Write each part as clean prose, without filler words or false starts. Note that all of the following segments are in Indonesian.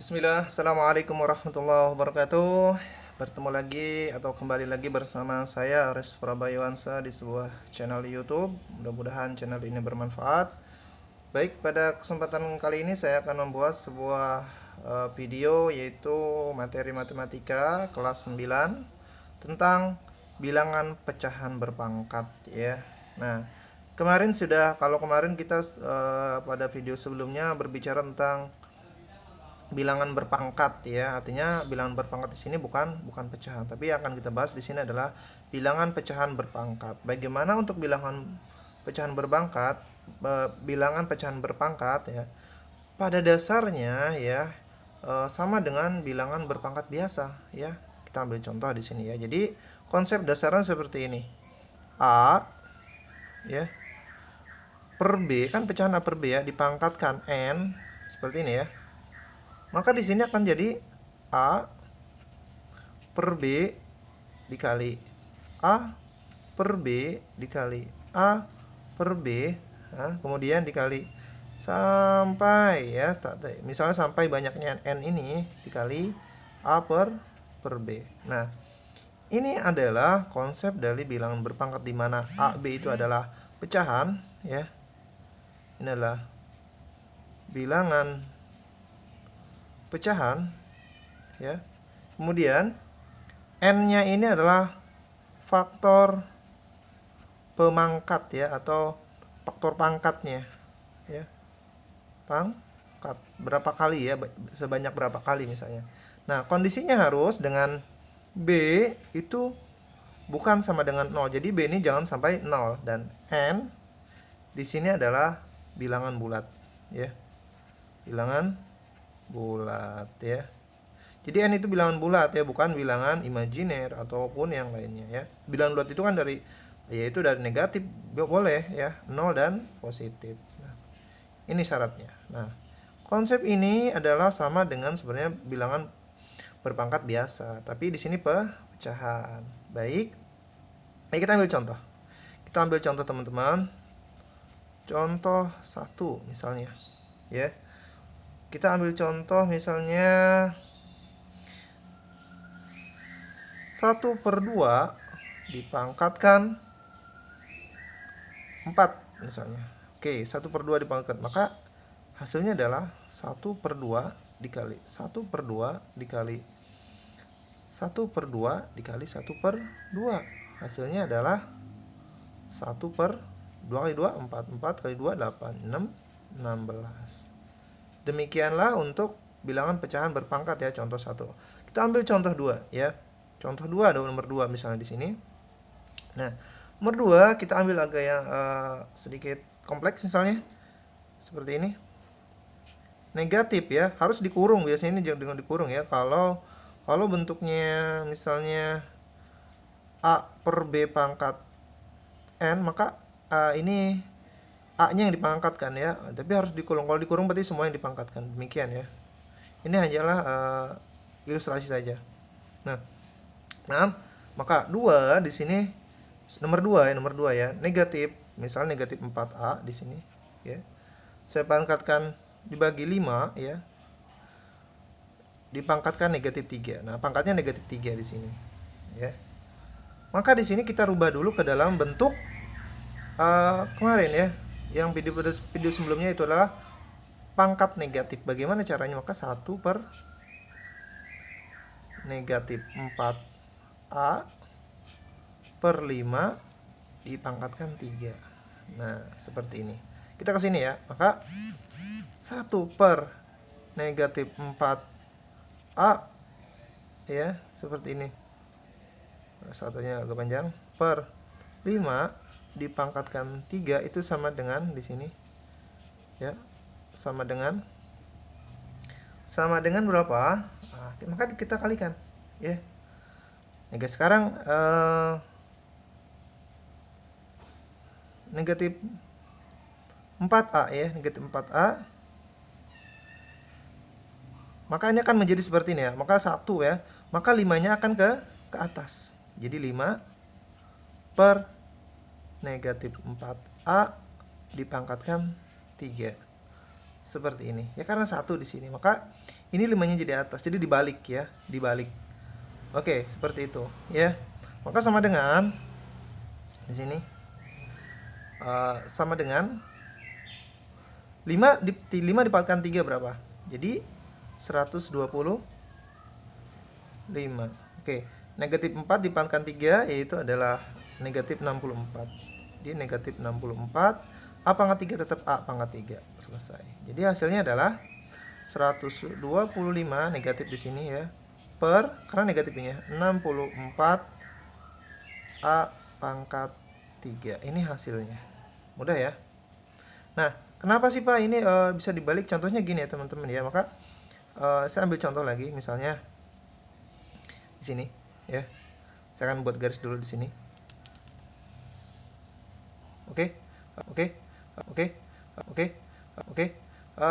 Bismillah, Assalamualaikum warahmatullahi wabarakatuh. Bertemu lagi atau kembali lagi bersama saya Aris Prabayawansa di sebuah channel YouTube. Mudah-mudahan channel ini bermanfaat. Baik, pada kesempatan kali ini saya akan membuat sebuah video, yaitu materi matematika kelas 9 tentang bilangan pecahan berpangkat ya. Nah, kalau kemarin kita pada video sebelumnya berbicara tentang bilangan berpangkat ya. Artinya bilangan berpangkat di sini bukan pecahan, tapi yang akan kita bahas di sini adalah bilangan pecahan berpangkat. Bagaimana untuk pecahan berpangkat bilangan pecahan berpangkat ya. Pada dasarnya ya sama dengan bilangan berpangkat biasa ya. Kita ambil contoh di sini ya. Jadi konsep dasarnya seperti ini. A ya per B, kan pecahan A per B ya, dipangkatkan N seperti ini ya. Maka di sini akan jadi A per B dikali A per B dikali A per B, nah, kemudian dikali sampai ya, misalnya sampai banyaknya N ini dikali A per B. Nah, ini adalah konsep dari bilangan berpangkat, di mana A, B itu adalah pecahan ya. Ini adalah bilangan pecahan ya. Kemudian N-nya ini adalah faktor pemangkat ya, atau faktor pangkatnya ya. Pangkat berapa kali ya, sebanyak berapa kali misalnya. Nah, kondisinya harus dengan B itu bukan sama dengan 0. Jadi B ini jangan sampai 0, dan N di sini adalah bilangan bulat ya. Bilangan bulat ya. Jadi N itu bilangan bulat ya, bukan bilangan imajiner ataupun yang lainnya ya. Bilangan bulat itu kan yaitu dari negatif boleh ya, 0 dan positif. Nah, ini syaratnya. Nah, konsep ini adalah sama dengan sebenarnya bilangan berpangkat biasa, tapi di sini pecahan. Baik. Kita ambil contoh. Kita ambil contoh teman-teman. Contoh 1 misalnya ya. Kita ambil contoh misalnya 1/2 dipangkatkan 4 misalnya. Oke, 1/2 dipangkatkan, maka hasilnya adalah 1/2 dikali 1/2 dikali 1/2 dikali 1/2. Hasilnya adalah 1/2 kali 2 4, 4 kali 2 8, 6 16. Demikianlah untuk bilangan pecahan berpangkat ya, contoh 1. Kita ambil contoh 2 ya. Contoh 2 ada nomor 2 misalnya di sini. Nah, nomor 2 kita ambil agak yang sedikit kompleks misalnya. Seperti ini. Negatif ya, harus dikurung, biasanya ini dengan dikurung ya. Kalau bentuknya misalnya A per B pangkat N, maka ini A-nya yang dipangkatkan ya, tapi harus dikurung. Kalau dikurung berarti semua yang dipangkatkan. Demikian ya. Ini hanyalah ilustrasi saja. Nah, maka 2 di sini nomor 2 ya, negatif. Misalnya negatif 4A di sini ya. Saya pangkatkan dibagi 5 ya. Dipangkatkan negatif 3. Nah, pangkatnya negatif 3 di sini ya. Maka di sini kita rubah dulu ke dalam bentuk kemarin ya. Yang video sebelumnya itu adalah pangkat negatif. Bagaimana caranya? Maka 1 per negatif 4A per 5 dipangkatkan 3. Nah, seperti ini. Kita ke sini ya. Maka 1 per negatif 4A ya, seperti ini. Satunya agak panjang, per 5 dipangkatkan 3 itu sama dengan di sini ya, sama dengan berapa? Nah, maka kita kalikan ya. Nah, guys, sekarang negatif 4A ya, negatif 4A, maka ini akan menjadi seperti ini ya. Maka 1 ya, maka 5-nya akan ke atas. Jadi 5 per negatif 4A dipangkatkan 3. seperti ini. Ya karena 1 di sini, maka ini 5-nya jadi atas. Jadi dibalik ya, dibalik. Oke, seperti itu ya. Maka sama dengan di sini sama dengan 5 dipangkatkan 3 berapa? Jadi 125. Oke, negatif 4 dipangkatkan 3 yaitu adalah negatif 64. Jadi negatif 64, A pangkat 3 tetap A pangkat 3. Selesai. Jadi hasilnya adalah 125 negatif di sini ya, per, karena negatifnya 64 A pangkat 3. Ini hasilnya. Mudah ya. Nah, kenapa sih Pak ini bisa dibalik? Contohnya gini ya teman-teman ya. Maka saya ambil contoh lagi, misalnya di sini ya. Saya akan buat garis dulu di sini. Oke.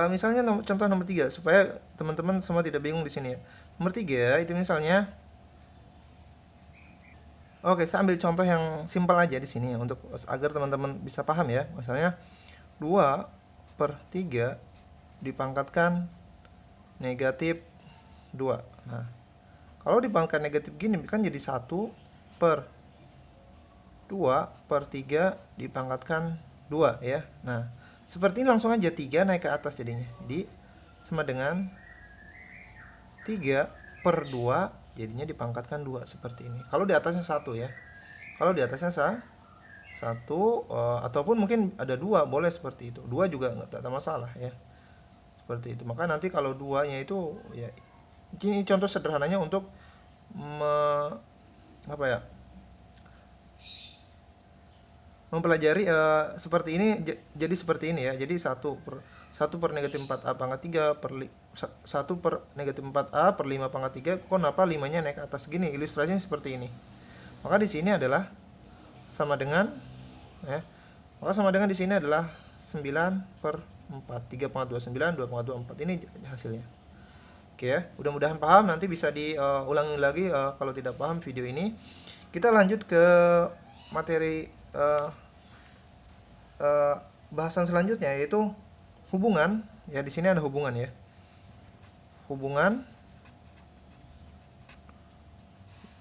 Misalnya contoh nomor 3 supaya teman-teman semua tidak bingung di sini ya. Nomor 3 itu misalnya, oke, saya ambil contoh yang simpel aja di sini ya, untuk agar teman-teman bisa paham ya. Misalnya 2/3 dipangkatkan negatif 2. Nah, kalau dipangkat negatif gini kan jadi 1/2/3 dipangkatkan 2 ya. Nah, seperti ini langsung aja 3 naik ke atas jadinya. Jadi sama dengan 3/2 jadinya dipangkatkan 2 seperti ini. Kalau di atasnya 1 ya. Kalau di atasnya 1 ataupun mungkin ada 2 boleh seperti itu. 2 juga enggak ada masalah ya. Seperti itu. Maka nanti kalau 2-nya itu ya, ini contoh sederhananya untuk mempelajari seperti ini. Jadi seperti ini ya. Jadi 1 per negatif 4A pangkat 3 per 1 per negatif 4A per 5 pangkat 3. Kenapa 5-nya naik ke atas gini? Ilustrasinya seperti ini. Maka di sini adalah sama dengan ya. Maka sama dengan di sini adalah 9/4. 3,29, 2,24. Ini hasilnya. Oke ya, mudah-mudahan paham. Nanti bisa diulangi lagi kalau tidak paham video ini. Kita lanjut ke materi bahasan selanjutnya, yaitu hubungan. Ya, di sini ada hubungan ya. Hubungan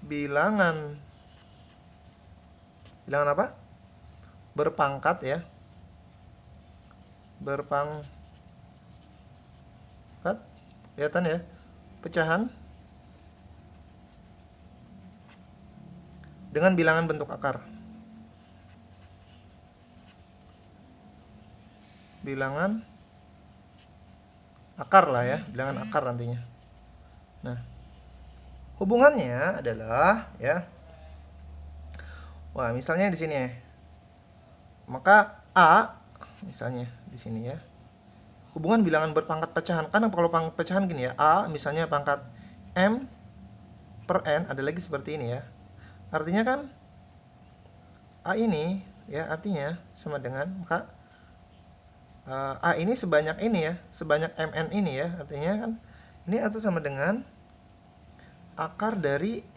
bilangan apa? Berpangkat ya. Berpangkat. Kelihatan ya? Pecahan dengan bilangan bentuk akar. Bilangan akar lah ya, bilangan akar nantinya. Nah, hubungannya adalah ya. Wah, misalnya di sini ya. Maka A misalnya di sini ya. Hubungan bilangan berpangkat pecahan. Karena kalau pangkat pecahan gini ya, A misalnya pangkat M per N, ada lagi seperti ini ya. Artinya kan A ini ya, artinya sama dengan, maka A ini sebanyak ini ya, sebanyak MN ini ya. Artinya kan ini atau sama dengan akar dari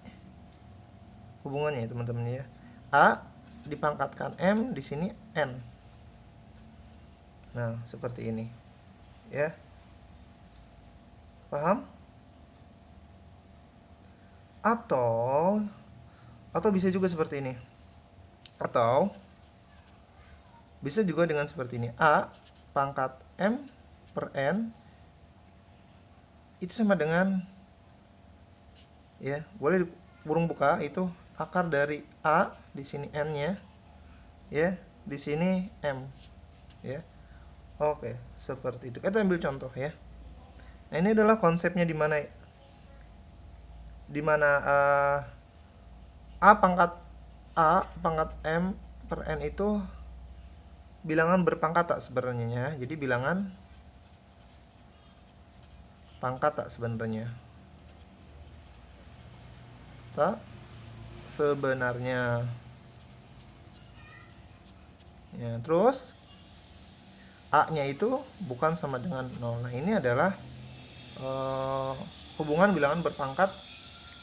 hubungannya ya teman-teman ya. A dipangkatkan M, di sini N. Nah, seperti ini. Ya. Paham? Atau bisa juga seperti ini. Atau bisa juga dengan seperti ini. A pangkat M per N itu sama dengan, ya, boleh kurung buka, itu akar dari A, di sini N-nya, ya, di sini M, ya. Oke, seperti itu. Kita ambil contoh ya. Nah, ini adalah konsepnya di mana A pangkat M per N itu bilangan berpangkat tak sebenarnya ya. Jadi bilangan pangkat tak sebenarnya. Tak sebenarnya. Ya, terus A-nya itu bukan sama dengan 0. Nah, ini adalah hubungan bilangan berpangkat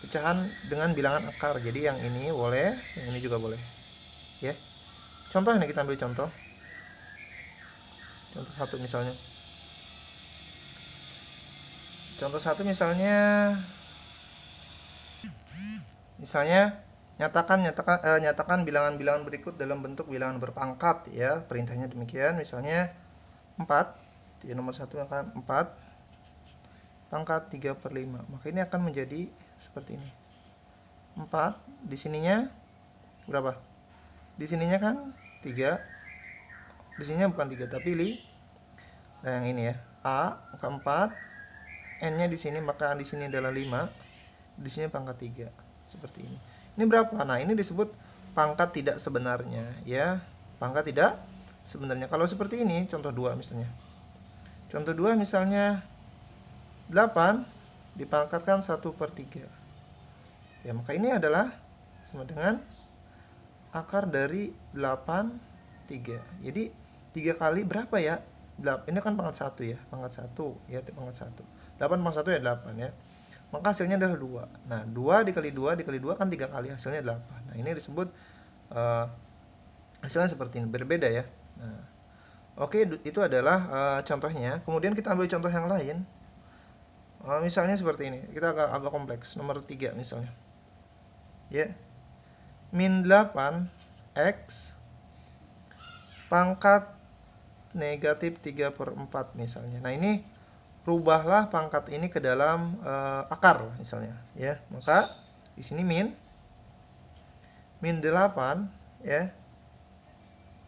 pecahan dengan bilangan akar. Jadi yang ini boleh, yang ini juga boleh. Ya. Contoh ini kita ambil contoh. Contoh 1 misalnya. Contoh satu misalnya nyatakan bilangan-bilangan berikut dalam bentuk bilangan berpangkat ya. Perintahnya demikian. Misalnya 4 di nomor 1 maka 4 pangkat 3/5. Maka ini akan menjadi seperti ini. 4 di sininya berapa? Di sininya kan 3. Di sininya bukan 3 tapi nah yang ini ya. A maka 4. N-nya di sini maka di sini adalah 5. Di sini pangkat 3. Seperti ini. Ini berapa? Nah, ini disebut pangkat tidak sebenarnya ya. Pangkat tidak sebenarnya. Kalau seperti ini contoh 2 misalnya. Contoh 2 misalnya 8 dipangkatkan 1/3. Ya, maka ini adalah sama dengan akar dari 8/3. Jadi 3 kali berapa ya? Ini kan pangkat 1 ya. Pangkat 1 ya, pangkat 1. 8 pangkat 1 ya 8 ya. Maka hasilnya adalah 2. Nah, 2 dikali 2 dikali 2 kan 3 kali, hasilnya 8. Nah, ini disebut hasilnya seperti ini, berbeda ya. Nah, oke, itu adalah contohnya. Kemudian kita ambil contoh yang lain. Misalnya seperti ini. Kita agak kompleks. Nomor 3 misalnya. Ya. Min 8 X pangkat negatif 3/4 misalnya. Nah, ini rubahlah pangkat ini ke dalam akar misalnya ya. Maka di sini min 8 ya.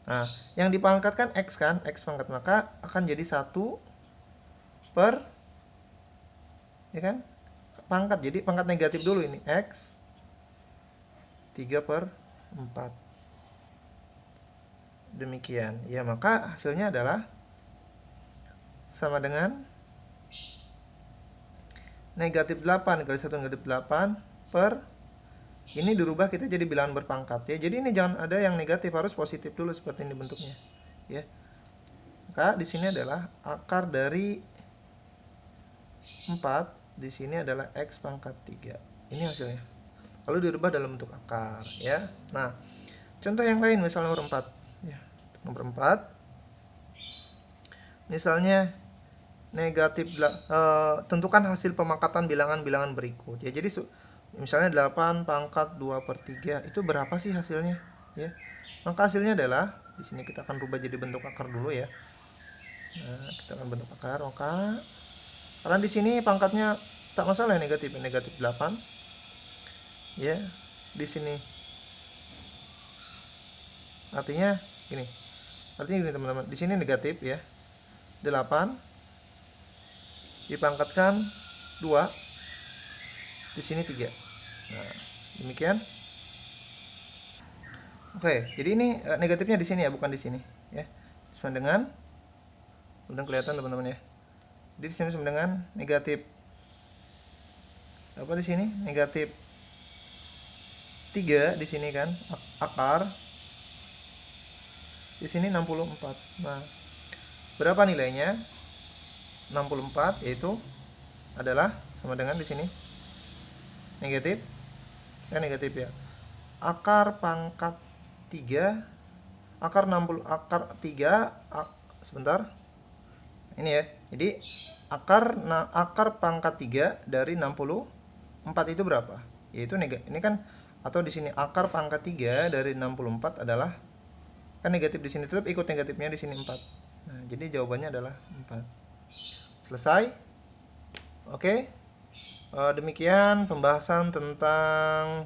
Nah, yang dipangkatkan X kan, X pangkat, maka akan jadi 1 per ya kan? Pangkat. Jadi pangkat negatif dulu ini X 3/4. Demikian. Ya, maka hasilnya adalah sama dengan negatif 8 kali 1 negatif 8 per ini dirubah kita jadi bilangan berpangkat ya. Jadi ini jangan ada yang negatif, harus positif dulu seperti ini bentuknya ya. Maka di sini adalah akar dari 4, di sini adalah X pangkat 3. Ini hasilnya. Lalu dirubah dalam bentuk akar ya. Nah, contoh yang lain misalnya nomor 4 ya. Nomor 4 misalnya negatif tentukan hasil pemangkatan bilangan-bilangan berikut ya. Jadi misalnya 8 pangkat 2/3 itu berapa sih hasilnya ya. Maka hasilnya adalah di sini kita akan rubah jadi bentuk akar dulu ya. Nah, kita akan bentuk akar. Maka karena di sini pangkatnya tak masalah negatif 8 ya. Di sini artinya gini teman-teman, di sini negatif ya 8 dipangkatkan 2, di sini 3. Nah, demikian. Oke, jadi ini negatifnya di sini ya, bukan di sini ya. Sama dengan, udah kelihatan teman-teman ya. Jadi di sini sama dengan negatif apa di sini? Negatif 3 di sini kan, akar. Di sini 64. Nah, berapa nilainya? 64 yaitu adalah sama dengan di sini negatif ya. Akar pangkat 3 akar 60 akar 3 sebentar. Ini ya. Jadi akar pangkat 3 dari 64 itu berapa? Yaitu ini kan, atau di sini akar pangkat 3 dari 64 adalah kan negatif di sini, tetap ikut negatifnya di sini 4. Nah, jadi jawabannya adalah 4. Selesai. Oke. Demikian pembahasan tentang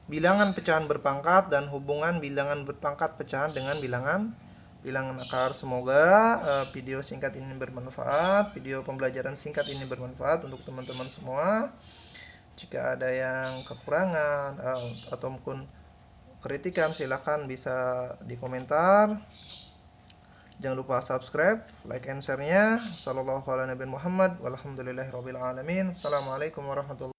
bilangan pecahan berpangkat dan hubungan bilangan berpangkat pecahan dengan bilangan akar. Semoga video singkat ini bermanfaat, video pembelajaran singkat ini bermanfaat untuk teman-teman semua. Jika ada yang kekurangan ataupun kritikan, silakan bisa di komentar. Jangan lupa subscribe, like and share-nya. Sallallahu alaihi Muhammad walhamdulillahirabbil alamin. Assalamualaikum warahmatullahi